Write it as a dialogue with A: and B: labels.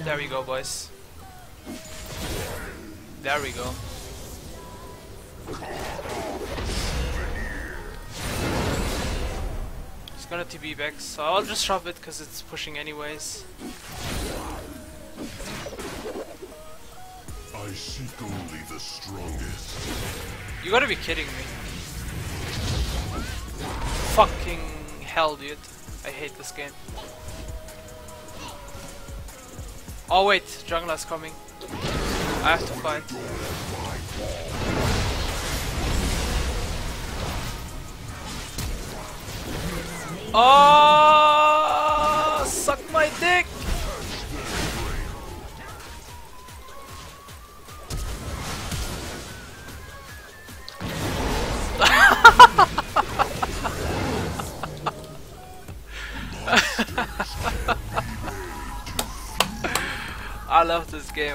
A: There we go, boys. There we go. It's gonna TB back, so I'll just shove it because it's pushing anyways.
B: I seek only the strongest.
A: You gotta be kidding me. Fucking hell, dude. I hate this game. Oh wait, jungler's coming. I have to fight. Oh, suck my dick! I love this game.